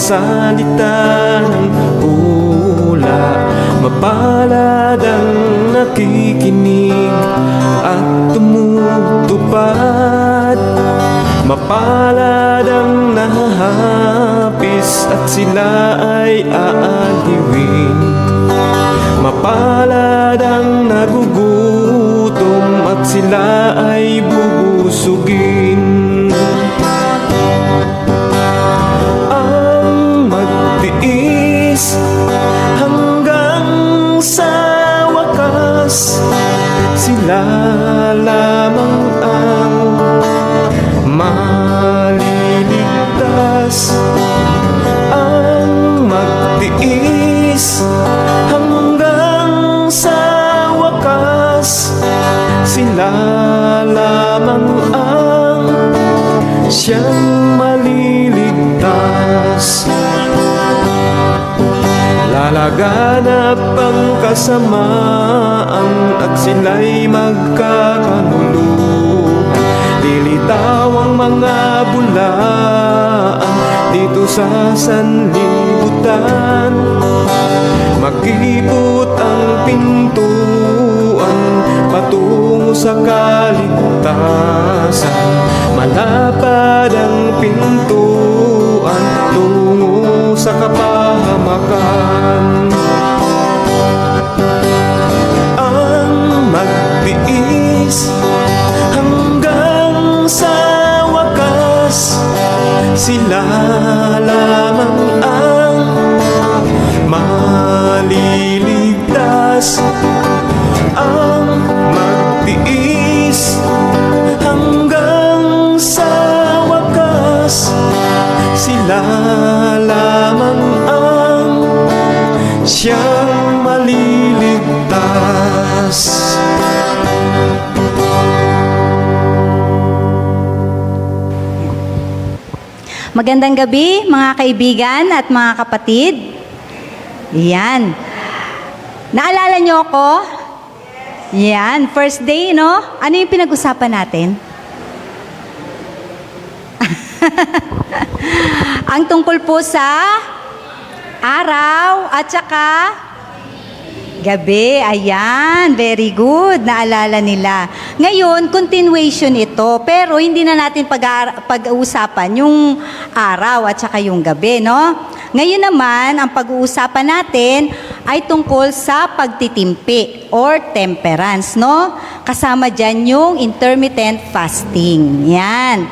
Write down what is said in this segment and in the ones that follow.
salita ng hula. Mapalad ang nakikinig at tumutupad. Mapalad ang nahahapis at sila ay aaliwin. Mapalad ang nagugutom at sila ay bubusugin. Ang magtiis hanggang sa wakas, sila lamang ang maliligtas. Ang magtiis hanggang sa wakas, sila lamang ang siyang maliligtas. Lalaganap ang kasamaan at sila'y magkakanuluhan. Lilitaw ang mga bulaan dito sa sanlibutan. Makipot ang pintuan patungo sa kaligtasan. Malapad ang pintuan tungo sa kapahamakan. Ang magtiis hanggang sa wakas, sila lamang ang maliligtas. Ang magtiis hanggang sa wakas, sila lamang ang siyang maliligtas. Magandang gabi mga kaibigan at mga kapatid. Yan. Naalala niyo ako? Yan, first day, no? Ano yung pinag-usapan natin? Ang tungkol po sa araw at saka gabi. Ayan, very good. Naalala nila. Ngayon, continuation ito. Pero hindi na natin pag-uusapan yung araw at saka yung gabi, no? Ngayon naman, ang pag-uusapan natin ay tungkol sa pagtitimpi or temperance, no? Kasama dyan yung intermittent fasting. Yan.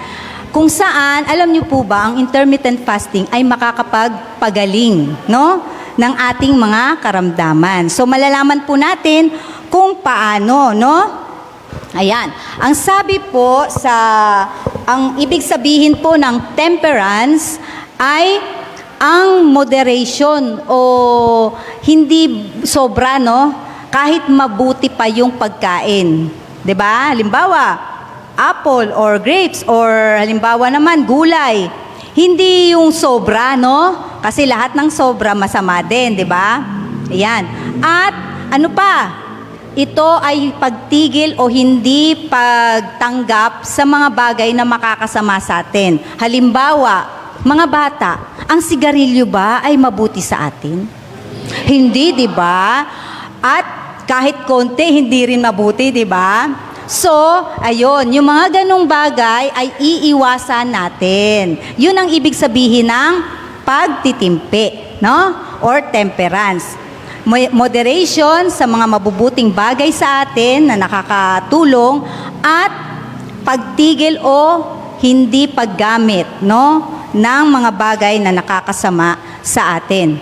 Kung saan, alam niyo po ba, ang intermittent fasting ay makakapagpagaling, no? Ng ating mga karamdaman. So, malalaman po natin kung paano, no? Ayan. Ang sabi po ang ibig sabihin po ng temperance ay ang moderation o hindi sobra, no? Kahit mabuti pa yung pagkain. 'Di ba? Halimbawa, apple or grapes or halimbawa naman gulay. Hindi yung sobra, no? Kasi lahat ng sobra masama din, 'di ba? Ayan. At ano pa? Ito ay pagtigil o hindi pagtanggap sa mga bagay na makakasama sa atin. Halimbawa, mga bata, ang sigarilyo ba ay mabuti sa atin? Hindi, 'di ba? At kahit konti, hindi rin mabuti, 'di ba? So, ayun, yung mga ganong bagay ay iiwasan natin. Yun ang ibig sabihin ng pagtitimpi, no? Or temperance. Moderation sa mga mabubuting bagay sa atin na nakakatulong at pagtigil o hindi paggamit, no? Ng mga bagay na nakakasama sa atin.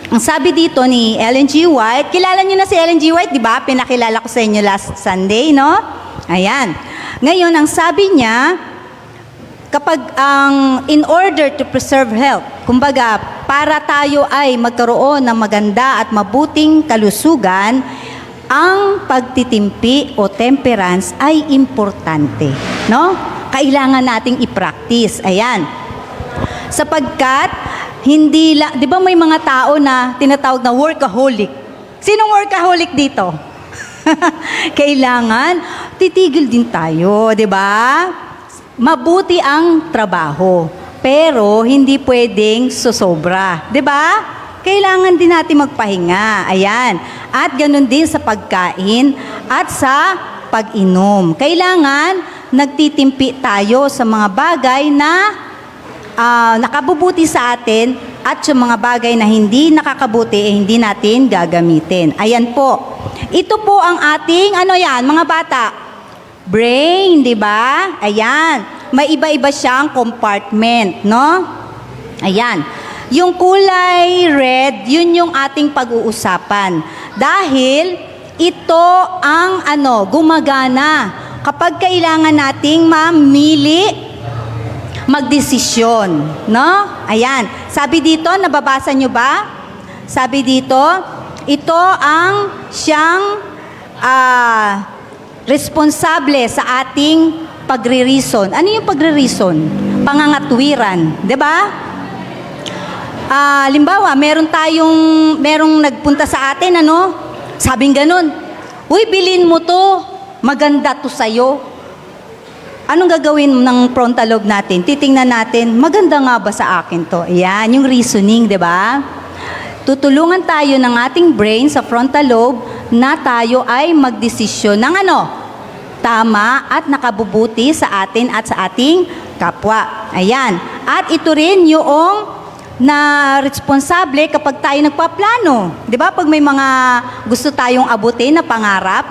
Ang sabi dito ni Ellen G. White, kilala niyo na si Ellen G. White, di ba? Pinakilala ko sa inyo last Sunday, no? Ayan. Ngayon, ang sabi niya, kapag in order to preserve health, kumbaga, para tayo ay magkaroon ng maganda at mabuting kalusugan, ang pagtitimpi o temperance ay importante, no? Kailangan nating i-practice. Ayan. Sapagkat, hindi lang, di ba may mga tao na tinatawag na workaholic? Sinong workaholic dito? Kailangan, titigil din tayo, di ba? Mabuti ang trabaho. Pero hindi pwedeng sosobra. 'Di ba? Kailangan din natin magpahinga. Ayan. At ganun din sa pagkain at sa pag-inom. Kailangan nagtitimpi tayo sa mga bagay na nakabubuti sa atin at yung mga bagay na hindi nakakabuti hindi natin gagamitin. Ayan po. Ito po ang ating, ano yan, mga bata? Brain, di ba? Ayan. May iba-iba siyang compartment, no? Ayan. Yung kulay red, yun yung ating pag-uusapan. Dahil ito ang gumagana kapag kailangan nating mamili, magdesisyon, no? Ayan. Sabi dito, nababasa nyo ba? Sabi dito, ito ang siyang responsable sa ating pagre-reason. Ano yung pagre-reason? Pangangatwiran, 'di ba? Limbawa, merong nagpunta sa atin, sabing ganun, uy, bilhin mo to, maganda to sa'yo. Anong gagawin ng frontal lobe natin? Titingnan natin, maganda nga ba sa akin to? Ayan, yung reasoning, 'di ba? Tutulungan tayo ng ating brain sa frontal lobe na tayo ay magdesisyon ng tama at nakabubuti sa atin at sa ating kapwa. Ayan. At ito rin yung na responsable kapag tayo nagpaplano. 'Di ba? Pag may mga gusto tayong abutin na pangarap,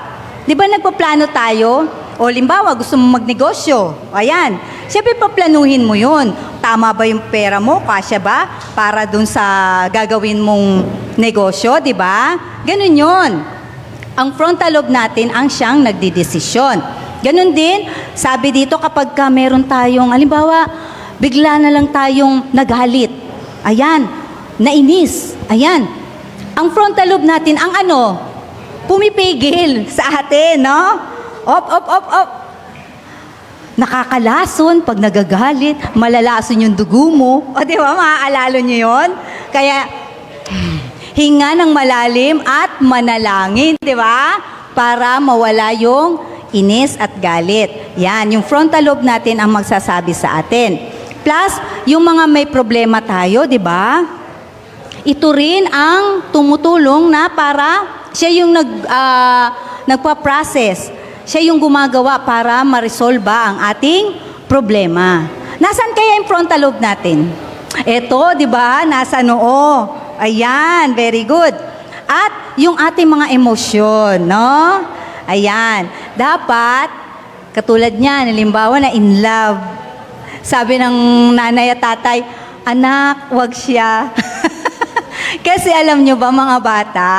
'di ba nagpaplano tayo? O limbawa, gusto mo magnegosyo. Ayan. Siyempre, paplanuhin mo yun. Tama ba yung pera mo? Kasya ba? Para dun sa gagawin mong negosyo, di ba? Ganun yun. Ang frontal lobe natin ang siyang nagdidesisyon. Ganun din, sabi dito kapag meron tayong, halimbawa, bigla na lang tayong nagalit. Ayan. Nainis. Ayan. Ang frontal lobe natin, ang pumipigil sa atin, no? Op. Nakakalason pag nagagalit, malalason yung dugo mo. O di ba, maaalala nyo yun? Kaya, hinga ng malalim at manalangin, di ba? Para mawala yung inis at galit. Yan, yung frontal lobe natin ang magsasabi sa atin. Plus, yung mga may problema tayo, di ba? Ito rin ang tumutulong na para siya yung nagpa-process. Siya yung gumagawa para ma-resolba ang ating problema. Nasaan kaya yung frontal lobe natin? Ito, di ba? Nasa noo. Ayan, very good. At yung ating mga emosyon, no? Ayan. Dapat, katulad niyan, halimbawa na in love. Sabi ng nanay at tatay, anak, wag siya. Kasi alam nyo ba, mga bata,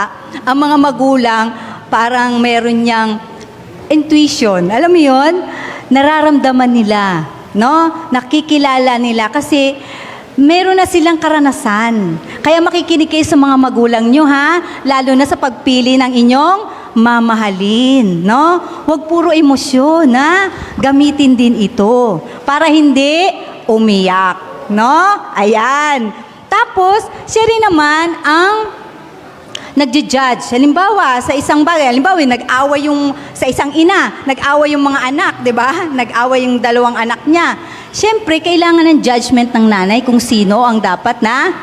ang mga magulang, parang meron niyang intuition. Alam mo yun? Nararamdaman nila. No? Nakikilala nila. Kasi meron na silang karanasan. Kaya makikinig kayo sa mga magulang nyo, ha? Lalo na sa pagpili ng inyong mamahalin. No? Huwag puro emosyon, ha? Gamitin din ito. Para hindi umiyak. No? Ayan. Tapos, siya rin naman ang nagja-judge. Halimbawa, sa isang bagay, nag-away yung sa isang ina, nag-away yung mga anak, 'di ba? Nag-away yung dalawang anak niya. Siyempre, kailangan ng judgment ng nanay kung sino ang dapat na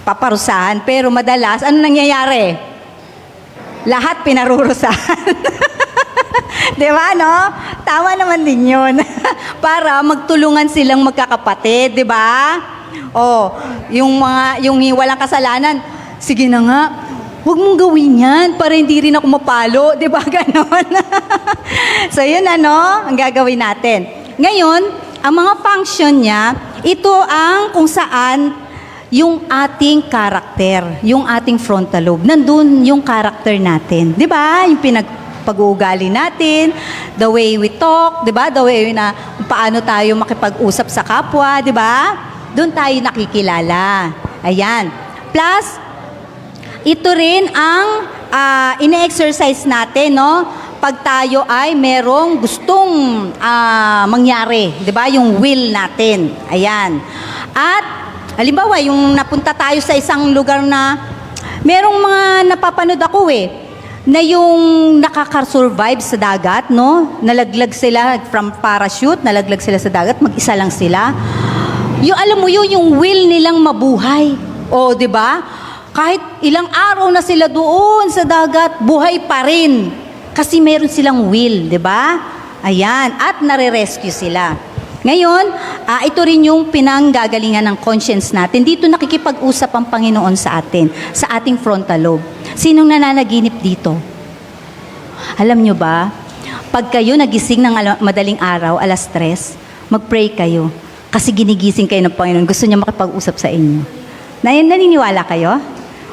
paparusahan. Pero madalas, ano nangyayari? Lahat pinarurusahan. 'Di ba, no? Tama naman din 'yun. Para magtulungan silang magkakapatid, 'di ba? Yung walang kasalanan, sige na nga, huwag mong gawin yan para hindi rin ako mapalo. Di ba ganon? So yun ang gagawin natin. Ngayon, ang mga function niya, ito ang kung saan yung ating karakter, yung ating frontal lobe. Nandun yung karakter natin. Di ba? Yung pag-uugali natin, the way we talk, di ba? The way na paano tayo makipag-usap sa kapwa, di ba? Doon tayo nakikilala. Ayan. Plus, ito rin ang ine-exercise natin, no? Pag tayo ay merong gustong mangyari, 'di ba? Yung will natin. Ayan. At halimbawa, yung napunta tayo sa isang lugar na merong mga napapanood ako na yung nakaka-survive sa dagat, no? Nalaglag sila from parachute, nalaglag sila sa dagat, mag-isa lang sila. Yung alam mo yun, yung will nilang mabuhay. O, di ba? Kahit ilang araw na sila doon sa dagat, buhay pa rin. Kasi meron silang will, di ba? Ayan, at nare-rescue sila. Ngayon, ito rin yung pinanggagalingan ng conscience natin. Dito nakikipag-usap ang Panginoon sa atin, sa ating frontal lobe. Sinong nananaginip dito? Alam nyo ba, pag kayo nagising ng madaling araw, alas 3, mag-pray kayo. Kasi ginigising kayo ng Panginoon. Gusto niya makipag-usap sa inyo. Naniniwala kayo?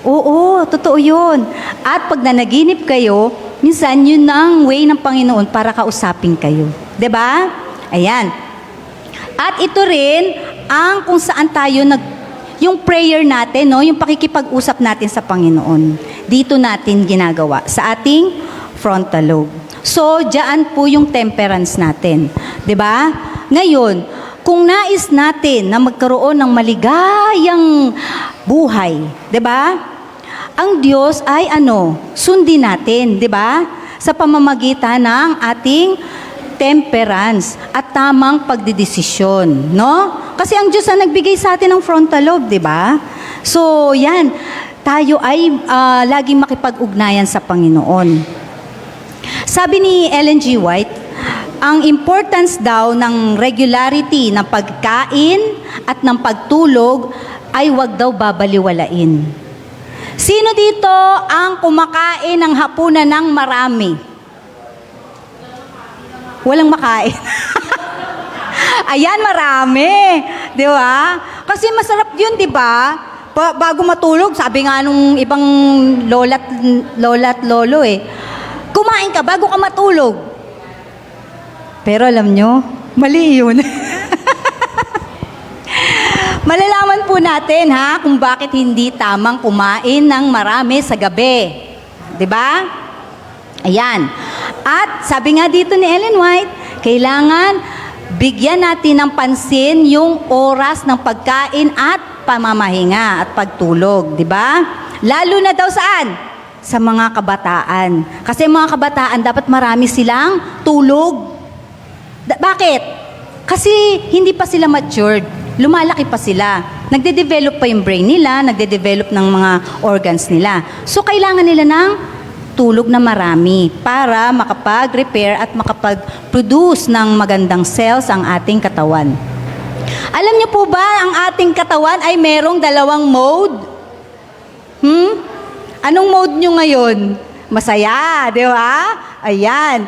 Oo, totoo yun. At pag nanaginip kayo, minsan yun ang way ng Panginoon para kausapin kayo. 'Di ba? Ayan. At ito rin ang kung saan tayo yung prayer natin, no, yung pakikipag-usap natin sa Panginoon. Dito natin ginagawa sa ating frontal lobe. So, diyan po yung temperance natin. 'Di ba? Ngayon, kung nais natin na magkaroon ng maligayang buhay, 'di ba? Ang Diyos ay sundin natin, 'di ba? Sa pamamagitan ng ating temperance at tamang pagdedesisyon, no? Kasi ang Diyos ang nagbigay sa atin ng frontal lobe, 'di ba? So, yan, tayo ay laging makipag-ugnayan sa Panginoon. Sabi ni Ellen G. White, ang importance daw ng regularity ng pagkain at ng pagtulog ay wag daw babaliwalain. Sino dito ang kumakain ng hapunan ng marami? Walang makain. Ayan, marami. Di ba? Kasi masarap yun, di ba? Bago matulog, sabi nga nung ibang lola't lolo kumain ka bago ka matulog. Pero alam nyo, mali yun. Malalaman po natin kung bakit hindi tamang kumain ng marami sa gabi. 'Di ba? Ayan. At sabi nga dito ni Ellen White, kailangan bigyan natin ng pansin yung oras ng pagkain at pamamahinga at pagtulog, 'di ba? Lalo na daw saan? Sa mga kabataan. Kasi mga kabataan dapat marami silang tulog. Bakit? Kasi hindi pa sila matured. Lumalaki pa sila. Nagde-develop pa yung brain nila, nagde-develop ng mga organs nila. So, kailangan nila ng tulog na marami para makapag-repair at makapag-produce ng magandang cells ang ating katawan. Alam niyo po ba, ang ating katawan ay merong 2 mode? Anong mode nyo ngayon? Masaya, di ba? Ayan.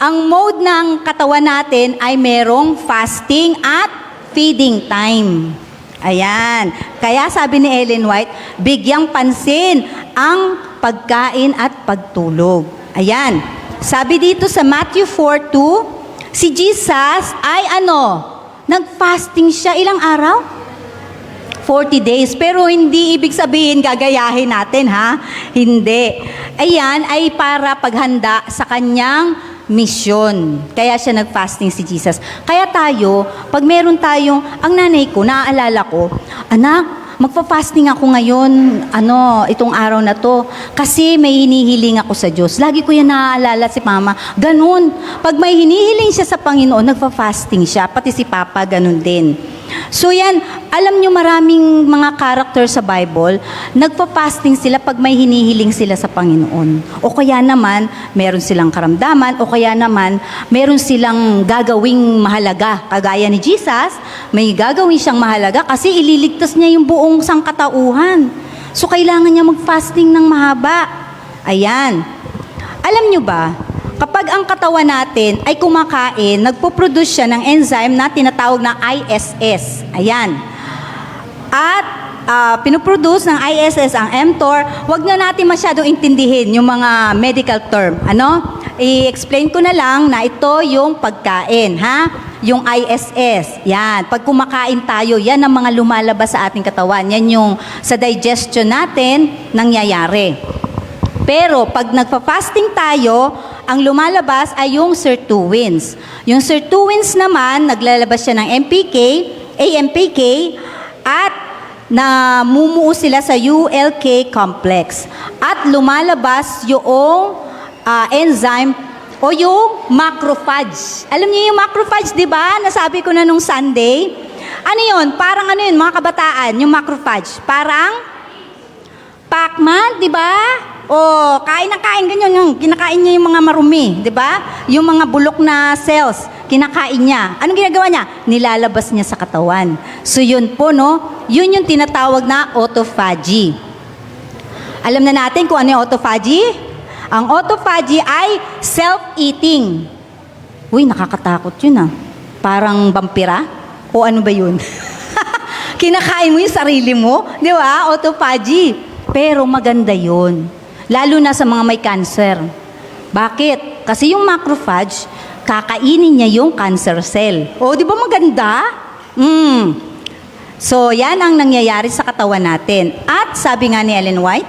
Ang mode ng katawan natin ay merong fasting at feeding time. Ayan. Kaya sabi ni Ellen White, bigyang pansin ang pagkain at pagtulog. Ayan. Sabi dito sa Matthew 4:2, si Jesus ay nag-fasting siya ilang araw? 40 days. Pero hindi ibig sabihin gagayahin natin, Hindi. Ayan ay para paghanda sa kanyang mission. Kaya siya nag-fasting si Jesus. Kaya tayo, pag meron tayong, ang nanay ko, naaalala ko, anak, magpa-fasting ako ngayon, itong araw na to, kasi may hinihiling ako sa Diyos. Lagi ko yan naaalala si mama. Ganun. Pag may hinihiling siya sa Panginoon, nagpa-fasting siya. Pati si Papa, ganun din. So yan, alam nyo maraming mga character sa Bible, nagpa-fasting sila pag may hinihiling sila sa Panginoon. O kaya naman, meron silang karamdaman, o kaya naman, meron silang gagawing mahalaga. Kagaya ni Jesus, may gagawin siyang mahalaga kasi ililigtas niya yung buong sangkatauhan. So kailangan niya mag-fasting ng mahaba. Ayan. Alam nyo ba, kapag ang katawan natin ay kumakain, nagpo-produce siya ng enzyme na tinatawag na ISS. Ayan. At pinoproduce ng ISS ang mTOR. Huwag na natin masyadong intindihin yung mga medical term. I-explain ko na lang na ito yung pagkain, Yung ISS. Yan. Pag kumakain tayo, yan ang mga lumalabas sa ating katawan. Yan yung sa digestion natin nangyayari. Pero pag nagpa-fasting tayo, ang lumalabas ay yung sirtuins. Yung sirtuins naman, naglalabas siya ng AMPK, at namumuo sila sa ULK complex. At lumalabas yung enzyme o yung macrophage. Alam niyo yung macrophage, di ba? Nasabi ko na nung Sunday. Ano yun? Parang ano yun, mga kabataan, yung macrophage. Parang Pac-Man, di ba? O, kain ng kain, ganyan yung kinakain niya yung mga marumi, di ba? Yung mga bulok na cells, kinakain niya. Anong ginagawa niya? Nilalabas niya sa katawan. So yun po, no? Yun yung tinatawag na autophagy. Alam na natin kung ano yung autophagy? Ang autophagy ay self-eating. Uy, nakakatakot yun ah. Parang vampira? O ano ba yun? Kinakain mo yung sarili mo, di ba? Autophagy. Pero maganda yun. Lalo na sa mga may cancer. Bakit? Kasi yung macrophage, kakainin niya yung cancer cell. O, di ba maganda? So, yan ang nangyayari sa katawan natin. At sabi nga ni Ellen White,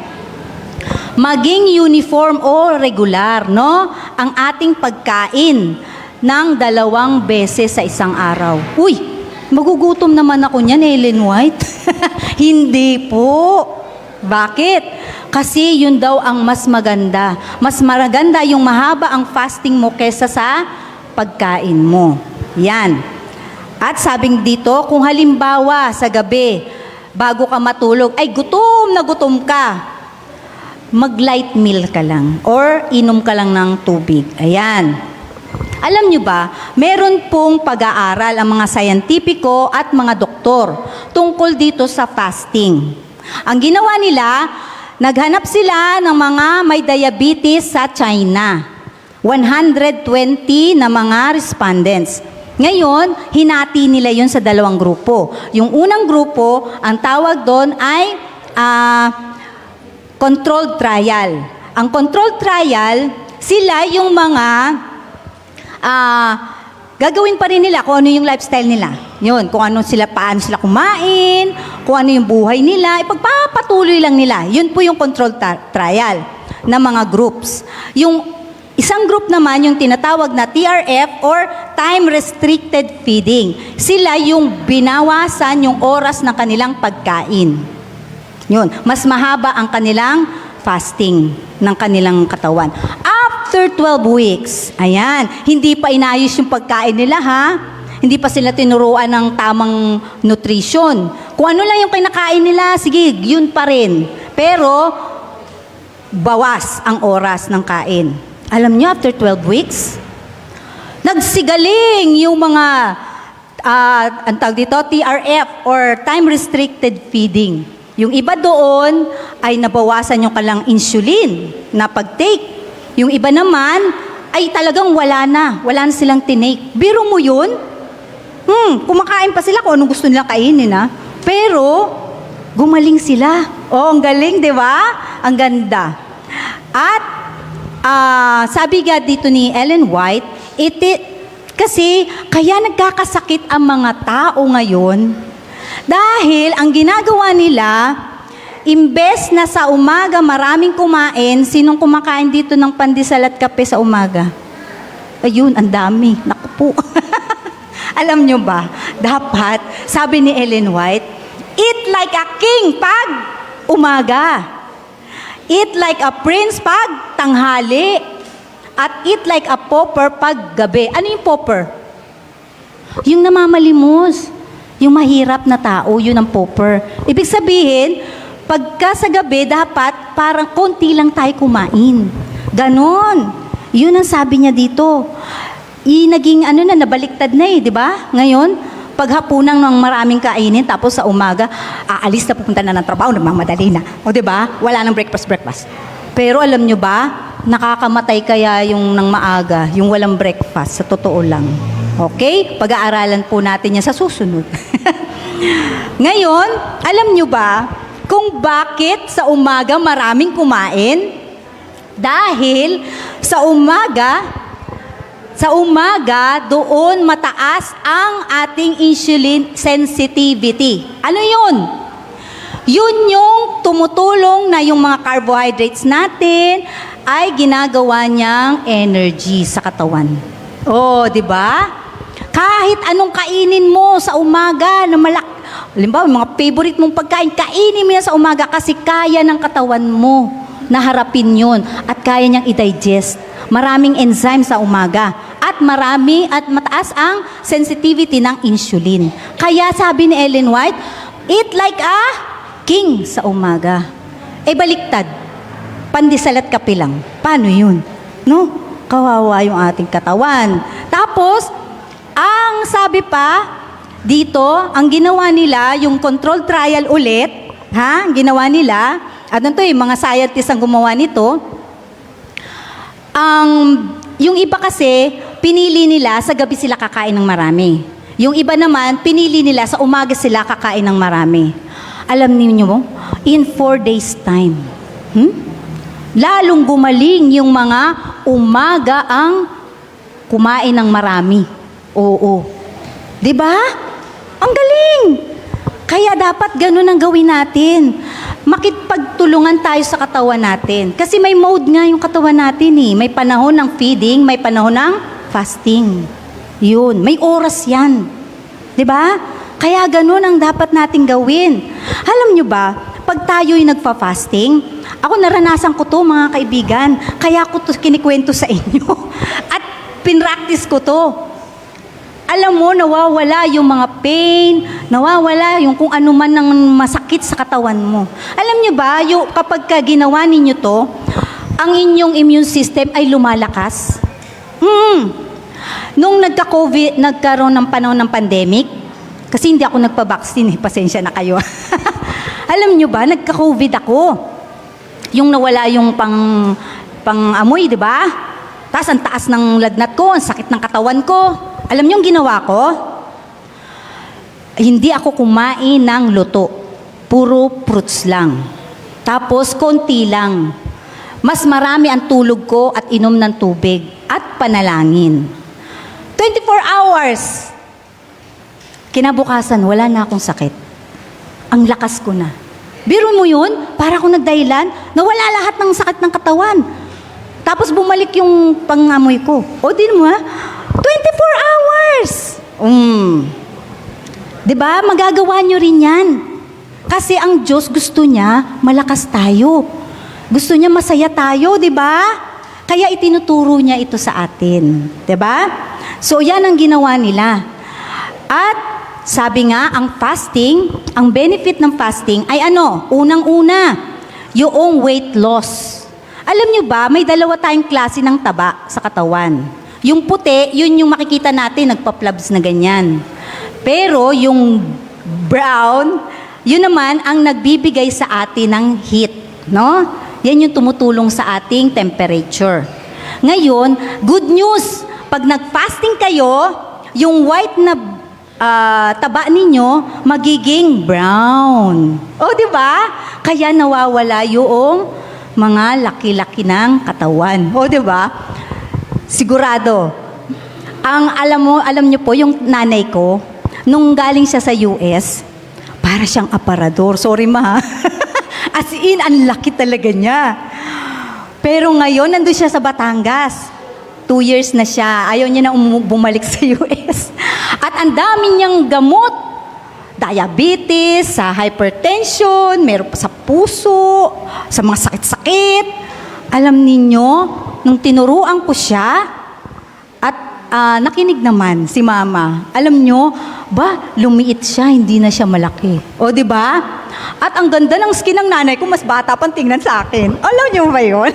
maging uniform o regular, no? Ang ating pagkain ng 2 beses sa isang araw. Uy, magugutom naman ako niyan, Ellen White. Hindi po. Bakit? Kasi yun daw ang mas maganda. Mas maganda yung mahaba ang fasting mo kesa sa pagkain mo. Yan. At sabing dito, kung halimbawa sa gabi, bago ka matulog, ay gutom na gutom ka, mag-light meal ka lang or inom ka lang ng tubig. Ayan. Alam nyo ba, meron pong pag-aaral ang mga sayantipiko at mga doktor tungkol dito sa fasting. Ang ginawa nila, naghanap sila ng mga may diabetes sa China. 120 na mga respondents. Ngayon, hinati nila yun sa 2 grupo. Yung unang grupo, ang tawag doon ay controlled trial. Ang controlled trial, sila yung mga gagawin pa rin nila kung ano yung lifestyle nila. Yun, kung ano sila, paano sila kumain, kung ano yung buhay nila, ipagpapatuloy lang nila. Yun po yung controlled trial na mga groups. Yung isang group naman, yung tinatawag na TRF or Time Restricted Feeding. Sila yung binawasan yung oras ng kanilang pagkain. Yun, mas mahaba ang kanilang fasting ng kanilang katawan. After 12 weeks, ayan, hindi pa inayos yung pagkain nila ha. Hindi pa sila tinuruan ng tamang nutrition. Kung ano lang yung kinakain nila, sige, yun pa rin. Pero, bawas ang oras ng kain. Alam nyo, after 12 weeks, nagsigaling yung mga, ang tawag dito, TRF or Time Restricted Feeding. Yung iba doon ay nabawasan yung kalang insulin na pag-take. Yung iba naman ay talagang wala na silang tinake. Biro mo yun? Kumakain pa sila kung anong gusto nilang kainin ha. Pero, gumaling sila. Oh, ang galing, di ba? Ang ganda. At, sabi nga dito ni Ellen White, kasi kaya nagkakasakit ang mga tao ngayon dahil ang ginagawa nila, imbes na sa umaga maraming kumain, sinong kumakain dito ng pandesal at kape sa umaga? Ayun, ang dami. Naku po. Alam nyo ba, dapat, sabi ni Ellen White, eat like a king pag umaga. Eat like a prince pag tanghali. At eat like a pauper pag gabi. Ano yung pauper? Yung namamalimos. Yung mahirap na tao, yun ang pauper. Ibig sabihin, pagka sa gabi, dapat parang konti lang tayo kumain. Ganon. Yun ang sabi niya dito. Naging nabaliktad na di ba? Ngayon, paghapunan ng maraming kainin, tapos sa umaga, aalis na pupunta na ng trabaho, nagmamadali na. O di ba? Wala nang breakfast. Pero alam nyo ba, nakakamatay kaya yung nang maaga, yung walang breakfast, sa totoo lang. Okay? Pag-aaralan po natin yan sa susunod. Ngayon, alam nyo ba, kung bakit sa umaga maraming kumain? Dahil sa umaga doon mataas ang ating insulin sensitivity. Ano yun? Yun yung tumutulong na yung mga carbohydrates natin ay ginagawa niyang energy sa katawan. Oh, di ba? Kahit anong kainin mo sa umaga na halimbawa, mga favorite mong pagkain, kainin mo yan sa umaga kasi kaya ng katawan mo na harapin yun at kaya niyang i-digest. Maraming enzyme sa umaga. at marami at mataas ang sensitivity ng insulin. Kaya sabi ni Ellen White, eat like a king sa umaga. Baliktad. Pandesal at kape lang. Paano yun? No? Kawawa yung ating katawan. Tapos, ang sabi pa, dito, ang ginawa nila, yung control trial ulit, ang ginawa nila, at ito mga scientists ang gumawa nito, yung iba kasi, pinili nila sa gabi sila kakain ng marami. Yung iba naman, pinili nila sa umaga sila kakain ng marami. Alam niyo mo, in 4 days time, lalong gumaling yung mga umaga ang kumain ng marami. Oo. 'Di ba? Ang galing! Kaya dapat ganun ang gawin natin. Makipagtulungan tayo sa katawan natin. Kasi may mode nga yung katawan natin eh. May panahon ng feeding, may panahon ng fasting. Yun, may oras yan. 'Di ba? Kaya ganun ang dapat nating gawin. Alam nyo ba, pag tayo'y nagpa-fasting, ako naranasan ko to mga kaibigan, kaya ko to kinikwento sa inyo. At pinractice ko to. Alam mo, nawawala yung mga pain, nawawala yung kung ano man ang masakit sa katawan mo. Alam nyo ba, kapag ginawa ninyo to, ang inyong immune system ay lumalakas. Nung nagkaroon ng panahon ng pandemic, kasi hindi ako nagpa-vaccine, pasensya na kayo. Alam nyo ba, nagka-COVID ako. Yung nawala yung pang-amoy, di ba? Tapos ang taas ng lagnat ko, ang sakit ng katawan ko. Alam nyo yung ginawa ko? Hindi ako kumain ng luto. Puro fruits lang. Tapos konti lang. Mas marami ang tulog ko at inom ng tubig at panalangin. 24 hours. Kinabukasan, wala na akong sakit. Ang lakas ko na. Biro mo yun, para akong nagdahilan, nawala lahat ng sakit ng katawan. Tapos bumalik yung pangamoy ko. O din mo 24 hours! Diba? Magagawa nyo rin yan. Kasi ang Diyos gusto niya, malakas tayo. Gusto niya masaya tayo, diba? Kaya itinuturo niya ito sa atin. Diba? So yan ang ginawa nila. At sabi nga, ang fasting, ang benefit ng fasting ay ano? Unang-una, yung weight loss. Alam nyo ba, may dalawa tayong klase ng taba sa katawan. Yung puti, yun yung makikita natin, nagpa-plubs na ganyan. Pero yung brown, yun naman ang nagbibigay sa atin ng heat. No? Yan yung tumutulong sa ating temperature. Ngayon, good news, pag nag-fasting kayo, yung white na taba ninyo magiging brown. O, di ba? Kaya nawawala yung mga laki-laki ng katawan. O, di ba? Sigurado. Alam niyo po, yung nanay ko, nung galing siya sa US, para siyang aparador. Sorry ma. As in, ang laki talaga niya. Pero ngayon, nandun siya sa Batangas. 2 years na siya. Ayaw niya na bumalik sa US. At ang dami niyang gamot. Diabetes, sa hypertension, meron pa sa puso, sa mga sakit-sakit. Alam ninyo, nung tinuruan ko siya, at nakinig naman si mama. Alam nyo, lumiit siya, hindi na siya malaki. O, di ba? At ang ganda ng skin ng nanay ko, mas bata pang tingnan sa akin. Alam nyo ba yun?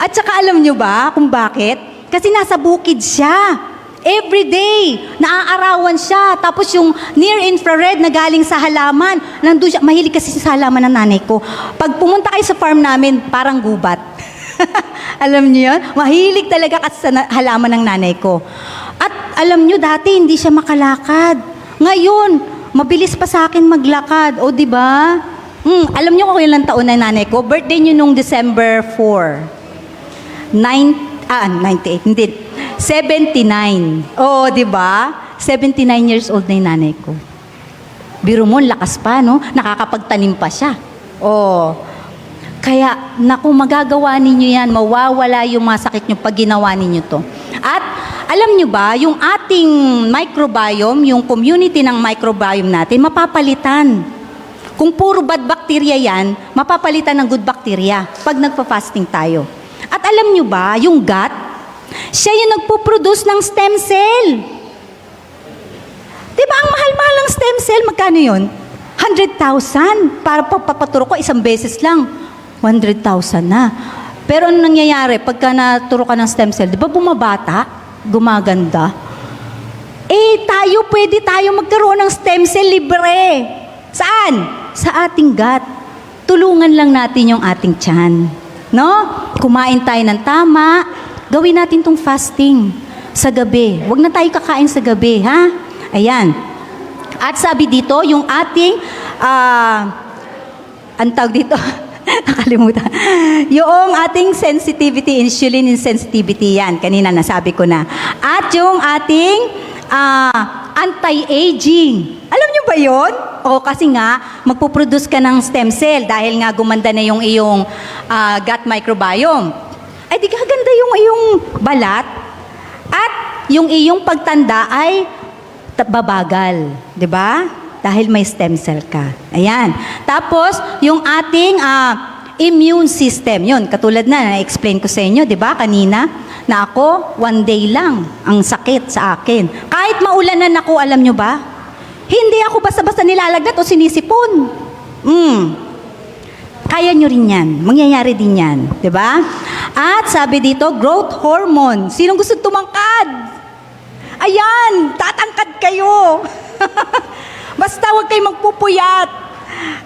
At saka alam nyo ba kung bakit? Kasi nasa bukid siya. Every day, naaarawan siya. Tapos yung near-infrared na galing sa halaman, nandun siya. Mahilig kasi sa halaman ng nanay ko. Pag pumunta kayo sa farm namin, parang gubat. Alam niyo yun? Mahilig talaga kasi sa halaman ng nanay ko. At alam niyo, dati hindi siya makalakad. Ngayon, mabilis pa sa akin maglakad. O, di ba? Alam niyo kung ilang taon na nanay ko? Birthday niyo nung December 4. 98, hindi. 79. Oh, di ba? 79 years old na yung nanay ko. Biro mo, lakas pa, no? Nakakapagtanim pa siya. Oh. Kaya, naku, magagawa ninyo yan. Mawawala yung masakit nyo pag ginawa ninyo to. At, alam nyo ba, yung ating microbiome, yung community ng microbiome natin, mapapalitan. Kung puro bad bacteria yan, mapapalitan ng good bacteria pag nagpa-fasting tayo. At alam nyo ba, yung gut, Siya yung nagpo-produce ng stem cell. Diba ang mahal-mahal ng stem cell? Magkano yun? 100,000. Para papaturo ko, isang beses lang. 100,000 na. Pero ano nangyayari? Pagka naturo ka ng stem cell, di ba bumabata? Gumaganda? Pwede tayo magkaroon ng stem cell libre. Saan? Sa ating gut. Tulungan lang natin yung ating tiyan. No? Kumain tayo ng tama. Gawin natin tong fasting sa gabi. Huwag na tayo kakain sa gabi, ha? Ayan. At sabi dito, yung ating, ang tawag dito, nakalimutan. Yung ating sensitivity, insulin insensitivity, yan. Kanina nasabi ko na. At yung ating anti-aging. Alam nyo ba yun? O kasi nga, magpuproduce ka ng stem cell dahil nga gumanda na yung iyong gut microbiome. Ay di gaganda yung iyong balat at yung iyong pagtanda ay babagal. 'Di ba? Dahil may stem cell ka. Ayan. Tapos, yung ating immune system, yun, katulad na-explain ko sa inyo, 'di ba, kanina? Na ako, 1 day lang ang sakit sa akin. Kahit maulanan ako, alam nyo ba? Hindi ako basta-basta nilalagnat o sinisipon. Kaya nyo rin yan. Mangyayari din yan. Diba? At sabi dito, growth hormone. Sinong gusto tumangkad? Ayan, tatangkad kayo. Basta huwag kayong magpupuyat.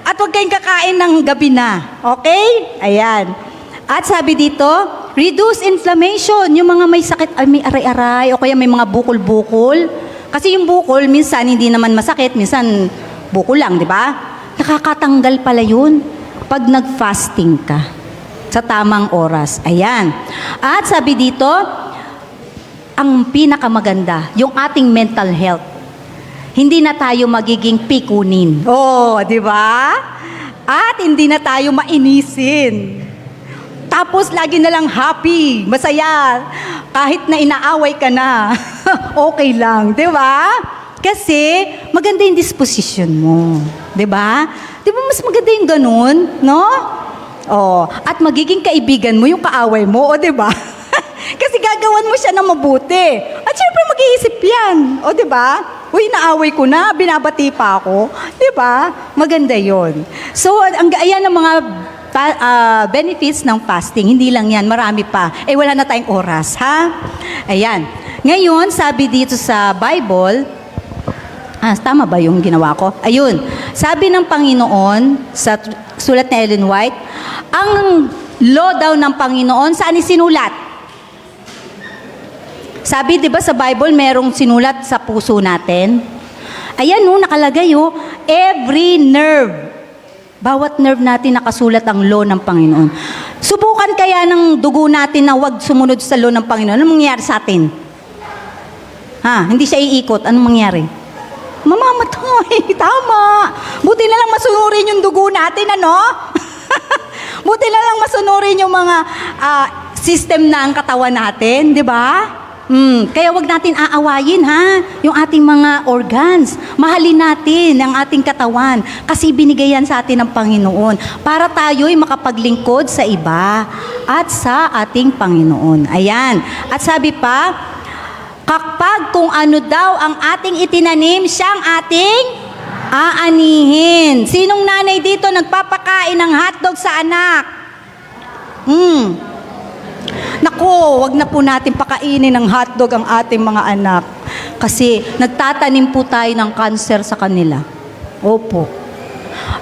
At huwag kayong kakain ng gabi na. Okay? Ayan. At sabi dito, reduce inflammation. Yung mga may sakit, ay may aray-aray, o kaya may mga bukol-bukol. Kasi yung bukol, minsan hindi naman masakit, minsan bukol lang, di ba? Nakakatanggal pala yun pag nag-fasting ka sa tamang oras. Ayan. At sabi dito, ang pinakamaganda, yung ating mental health. Hindi na tayo magiging pikunin. Oh, di ba? At hindi na tayo mainisin. Tapos lagi na lang happy, masaya. Kahit na inaaway ka na, okay lang, 'di ba? Kasi maganda yung disposition mo, 'di ba? 'Di ba mas maganda yung ganun, no? Oh, at magiging kaibigan mo yung kaaway mo, o 'di ba? Kasi gagawan mo siya ng mabuti. At syempre mag-iisip 'yan, o 'di ba? Uy, naaway ko na, binabati pa ako, 'di ba? Maganda 'yon. So, ayan ang mga benefits ng fasting. Hindi lang yan, marami pa. Wala na tayong oras, ha? Ayan. Ngayon, sabi dito sa Bible, tama ba yung ginawa ko? Ayun. Sabi ng Panginoon, sa sulat ni Ellen White, ang law daw ng Panginoon, saan isinulat? Sabi, di ba sa Bible, merong sinulat sa puso natin? Ayan, nakalagay, every nerve, bawat nerve natin nakasulat ang law ng Panginoon. Subukan kaya ng dugo natin na huwag sumunod sa law ng Panginoon. Anong mangyayari sa atin? Hindi siya iikot. Anong mangyayari? Mamamatay. Tama. Buti na lang masunurin yung dugo natin, ano? Buti na lang masunurin yung mga system na ang katawan natin, di ba? Kaya wag natin aawayin, yung ating mga organs. Mahalin natin ang ating katawan kasi binigay yan sa atin ng Panginoon para tayo'y makapaglingkod sa iba at sa ating Panginoon. Ayan. At sabi pa, kapag kung ano daw ang ating itinanim, siyang ating aanihin. Sinong nanay dito nagpapakain ng hotdog sa anak? Nako, wag na po natin pakainin ng hotdog ang ating mga anak. Kasi nagtatanim po tayo ng cancer sa kanila. Opo.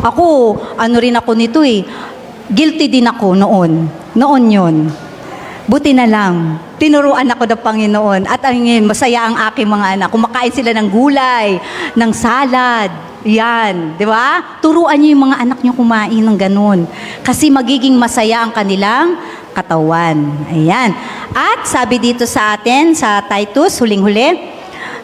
Ako, rin ako nito Guilty din ako noon. Noon yun. Buti na lang. Tinuruan ako ng Panginoon. At masaya ang aking mga anak. Kumakain sila ng gulay, ng salad. Yan, di ba? Turuan niyo yung mga anak niyo kumain ng ganun. Kasi magiging masaya ang kanilang katawan. Ayan. At sabi dito sa atin, sa Titus, huling-huli,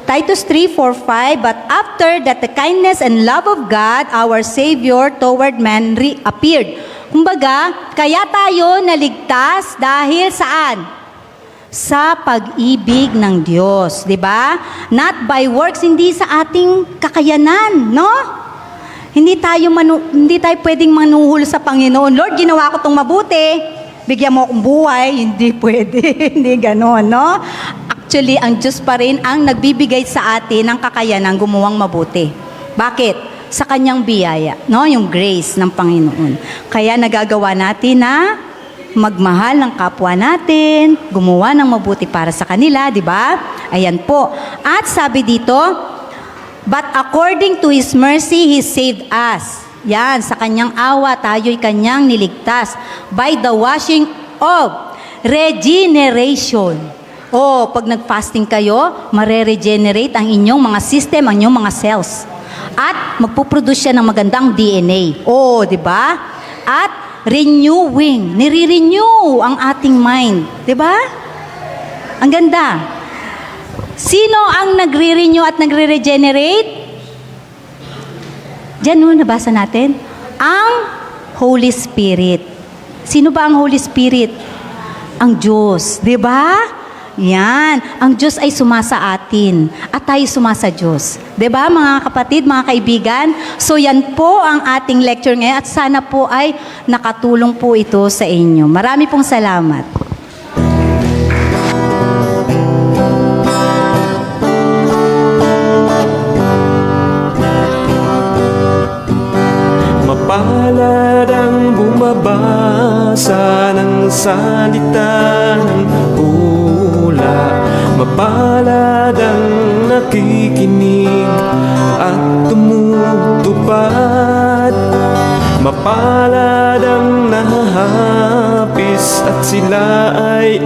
Titus 3:4-5, but after that the kindness and love of God, our Savior, toward man appeared. Kumbaga, kaya tayo naligtas dahil saan? Sa pag-ibig ng Diyos, di ba? Not by works, hindi sa ating kakayanan, no? Hindi tayo pwedeng manuhul sa Panginoon. Lord, ginawa ko tong mabuti. bigyan mo akong buhay, hindi pwede. Hindi ganon, no? Actually, ang Diyos pa rin ang nagbibigay sa atin ng kakayanang gumuwang mabuti. Bakit? Sa kanyang biyaya, no? Yung grace ng Panginoon. Kaya nagagawa natin na magmahal ng kapwa natin, gumawa ng mabuti para sa kanila, di ba? Ayan po. At sabi dito, but according to His mercy, He saved us. Yan, sa kanyang awa, tayo'y kanyang niligtas by the washing of regeneration. Pag nag-fasting kayo, mare-regenerate ang inyong mga system, ang inyong mga cells. At magpuproduce siya ng magandang DNA. Di ba? At renewing, nire-renew ang ating mind. Di ba? Ang ganda. Sino ang nagre-renew at nagre-regenerate? Diyan nabasa natin. Ang Holy Spirit. Sino ba ang Holy Spirit? Ang Diyos. Di ba? Yan. Ang Diyos ay sumasa atin. At tayo sumasa Diyos. Di ba mga kapatid, mga kaibigan? So yan po ang ating lecture ngayon. At sana po ay nakatulong po ito sa inyo. Marami pong salamat. Mapalad ang bumabasa ng salita ng hula. Mapalad ang nakikinig at tumutupad. Mapalad ang nahahapis at sila ay